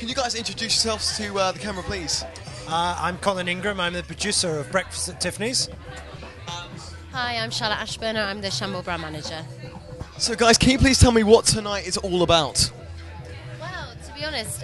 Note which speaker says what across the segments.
Speaker 1: Can you guys introduce yourselves to the camera, please?
Speaker 2: I'm Colin Ingram. I'm the producer of Breakfast at Tiffany's.
Speaker 3: Hi, I'm Charlotte Ashburner. I'm the Chambord brand manager.
Speaker 1: So guys, can you please tell me what tonight is all about?
Speaker 3: Well, to be honest,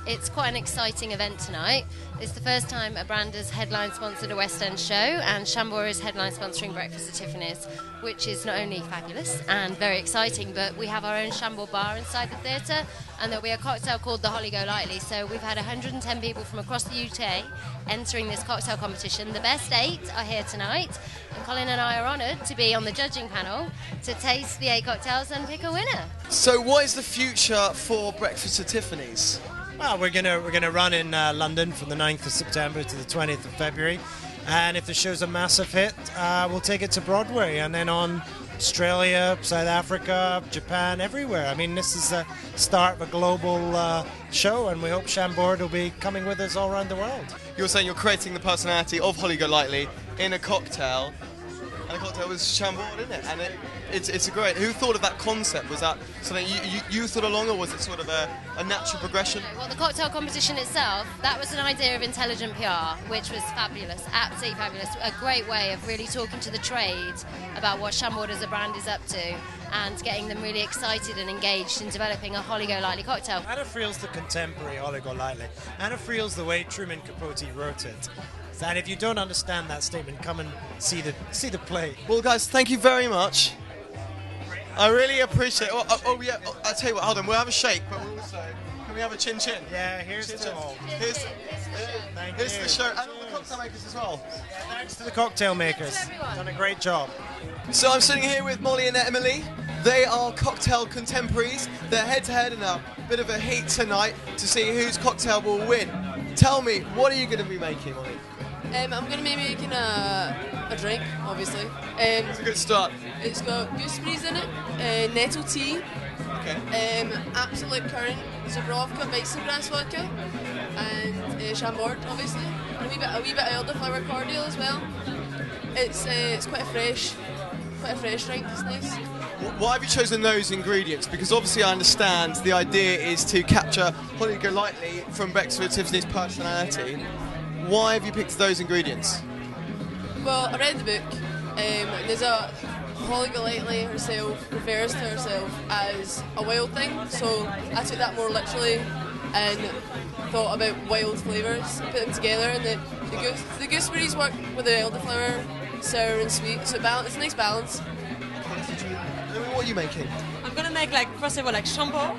Speaker 3: it's quite an exciting event tonight. It's the first time a brand has headline sponsored a West End show, and Chambord is headline sponsoring Breakfast at Tiffany's, which is not only fabulous and very exciting, but we have our own Chambord bar inside the theatre, and there'll be a cocktail called the Holly Go Lightly. So we've had 110 people from across the UK entering this cocktail competition. The best 8 are here tonight, and Colin and I are honoured to be on the judging panel to taste the 8 cocktails and pick a winner.
Speaker 1: So what is the future for Breakfast at Tiffany's?
Speaker 2: Well, we're gonna run in London from the 9th of September to the 20th of February, and if the show's a massive hit, we'll take it to Broadway, and then on Australia, South Africa, Japan, everywhere. I mean, this is the start of a global show, and we hope Chambord will be coming with us all around the world.
Speaker 1: You're saying you're creating the personality of Holly Go Lightly in a cocktail, and the cocktail was Chambord, isn't it? And it's a great. Who thought of that concept? Was that something you thought along, or was it sort of a natural progression?
Speaker 3: Well, the cocktail competition itself, that was an idea of intelligent PR, which was fabulous, absolutely fabulous. A great way of really talking to the trade about what Chambord as a brand is up to, and getting them really excited and engaged in developing a Holly Go Lightly cocktail.
Speaker 2: Anna Friel's the contemporary Holly Go Lightly. Anna Friel's the way Truman Capote wrote it. And if you don't understand that statement, come and see the play.
Speaker 1: Well, guys, thank you very much. I really appreciate it. Oh yeah, I'll tell you what, hold on, we'll have a shake, but we'll also, can we have a chin chin?
Speaker 2: Yeah, here's
Speaker 1: Chin
Speaker 2: to
Speaker 1: chin.
Speaker 2: all.
Speaker 1: Here's
Speaker 2: you.
Speaker 1: the show, and all the cocktail makers as well.
Speaker 2: Thanks to the cocktail makers.
Speaker 3: everyone.
Speaker 2: Done a great job.
Speaker 1: So I'm sitting here with Molly and Emily. They are cocktail contemporaries. They're head to head in a bit of a heat tonight to see whose cocktail will win. Tell me, what are you going to be making, Molly?
Speaker 4: I'm going to be making a drink, obviously.
Speaker 1: It's a good start.
Speaker 4: It's got gooseberries in it, nettle tea,
Speaker 1: Okay.
Speaker 4: absolute currant, Zabrovka, Weizengrass vodka, and Chambord, obviously. And a wee bit of elderflower cordial as well. It's quite a fresh drink. It's nice.
Speaker 1: Why have you chosen those ingredients? Because obviously I understand the idea is to capture Holly Go Lightly from Breakfast at Tiffany's personality. Why have you picked those ingredients?
Speaker 4: Well, I read the book. There's a Holly Go Lightly herself refers to herself as a wild thing, so I took that more literally and thought about wild flavours, put them together, and the gooseberries work with the elderflower, sour and sweet, so it's a nice balance.
Speaker 1: What are you making?
Speaker 5: I'm gonna make first of all Chambord,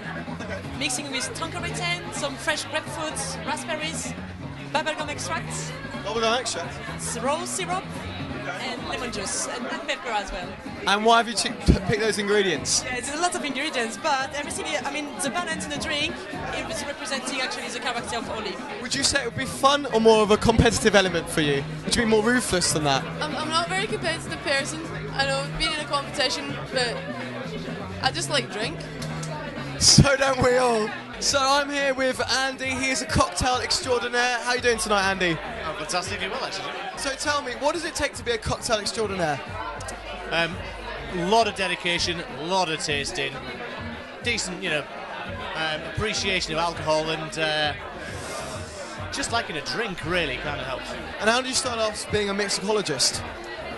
Speaker 5: mixing with tonka some fresh grapefruits, raspberries, bubblegum extracts,
Speaker 1: Bubblegum extract.
Speaker 5: rose syrup, and lemon juice, and black pepper as well.
Speaker 1: And why have you picked those ingredients?
Speaker 5: Yeah, it's a lot of ingredients, but everything, the balance in the drink is representing actually the character of Holly.
Speaker 1: Would you say it would be fun or more of a competitive element for you? Would you be more ruthless than that?
Speaker 4: I'm not a very competitive person. I know being in a competition, but I just like drink.
Speaker 1: So don't we all? So I'm here with Andy. He is a cocktail extraordinaire. How are you doing tonight, Andy?
Speaker 6: Oh, fantastically well, actually.
Speaker 1: So tell me, what does it take to be a cocktail extraordinaire?
Speaker 6: A lot of dedication, a lot of tasting, decent, appreciation of alcohol, and just liking a drink really kind of helps.
Speaker 1: And how did you start off being a mixologist?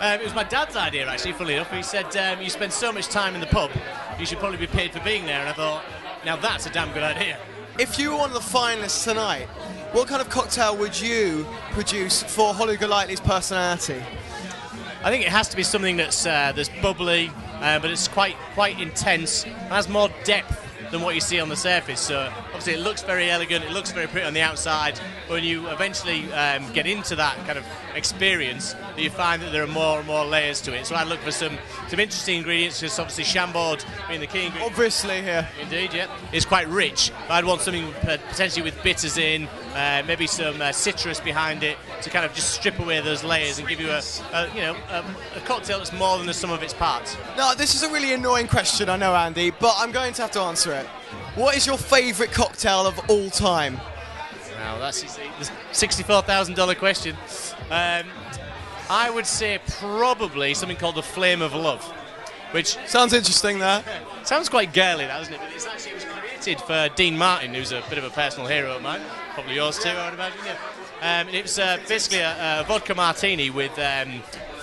Speaker 6: It was my dad's idea, actually, funnily enough. He said, you spend so much time in the pub, you should probably be paid for being there. And I thought, now that's a damn good idea.
Speaker 1: If you were one of the finalists tonight, what kind of cocktail would you produce for Holly Go Lightly's personality?
Speaker 6: I think it has to be something that's bubbly, but it's quite intense, has more depth than what you see on the surface. So obviously it looks very elegant, it looks very pretty on the outside, but when you eventually get into that kind of experience, you find that there are more and more layers to it. So I look for some interesting ingredients, because obviously Chambord being the key ingredient.
Speaker 1: Obviously here.
Speaker 6: Indeed, yeah. It's quite rich. I'd want something potentially with bitters in, maybe some citrus behind it, to kind of just strip away those layers and give you a cocktail that's more than the sum of its parts.
Speaker 1: Now, this is a really annoying question, I know, Andy, but I'm going to have to answer it. What is your favourite cocktail of all time?
Speaker 6: Now, that's the $64,000 question. I would say probably something called the Flame of Love, which
Speaker 1: sounds interesting there.
Speaker 6: Sounds quite girly, that, doesn't it? But it was created for Dean Martin, who's a bit of a personal hero of mine. Probably yours too, I would imagine. Yeah. And it was basically a vodka martini with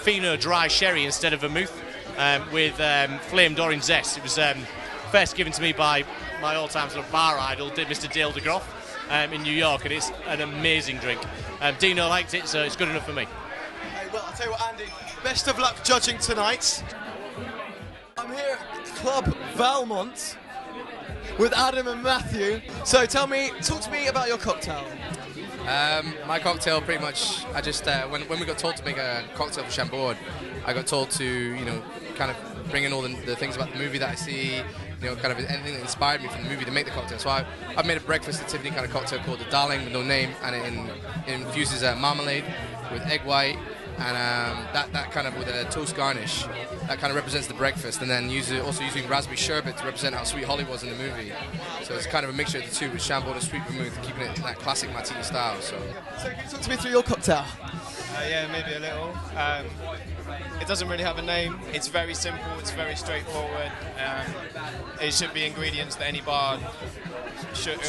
Speaker 6: Fino dry sherry instead of vermouth, with flamed orange zest. It was first given to me by my all-time sort of bar idol, Mr. Dale DeGroff, in New York, and it's an amazing drink. Dino liked it, so it's good enough for me.
Speaker 1: Hey, well, I'll tell you what, Andy, best of luck judging tonight. I'm here at Club Valmont with Adam and Matthew. So talk to me about your cocktail.
Speaker 7: My cocktail, pretty much, I just, when we got told to make a cocktail for Chambord, I got told to, you know, kind of bring in all the things about the movie that I see, you know, kind of anything that inspired me from the movie to make the cocktail. So I've made a breakfast at Tiffany kind of cocktail called the Darling with no name, and it infuses marmalade with egg white, and that kind of with a toast garnish. That kind of represents the breakfast, and then also using raspberry sherbet to represent how sweet Holly was in the movie. So it's kind of a mixture of the two with Chambord and sweet vermouth, keeping it in that classic martini style. So
Speaker 1: can you talk to me through your cocktail?
Speaker 8: Yeah, maybe a little. It doesn't really have a name. It's very simple. It's very straightforward. It should be ingredients that any bar should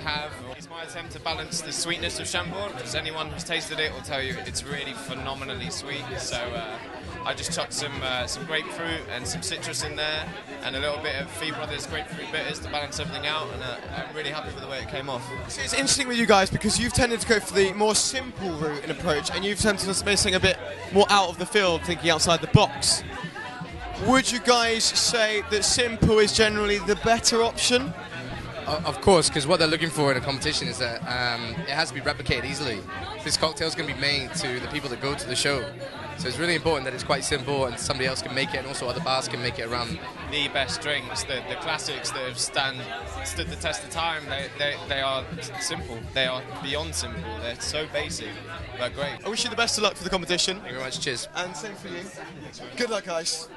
Speaker 8: have. It's my attempt to balance the sweetness of Chambord, because anyone who's tasted it will tell you it's really phenomenally sweet. So I just chucked some grapefruit and some citrus in there, and a little bit of Fee Brothers grapefruit bitters to balance everything out, and I'm really happy with the way it came off.
Speaker 1: So it's interesting with you guys because you've tended to go for the more simple route and approach, and you've tended to make something a bit more out of the field, thinking outside the box. Would you guys say that simple is generally the better option?
Speaker 7: Of course, because what they're looking for in a competition is that it has to be replicated easily. This cocktail is going to be made to the people that go to the show. So it's really important that it's quite simple and somebody else can make it, and also other bars can make it around.
Speaker 8: The best drinks, the classics that have stood the test of time, they are simple. They are beyond simple. They're so basic, but great.
Speaker 1: I wish you the best of luck for the competition.
Speaker 7: Thank you very much. Cheers.
Speaker 1: And same for you. Good luck, guys.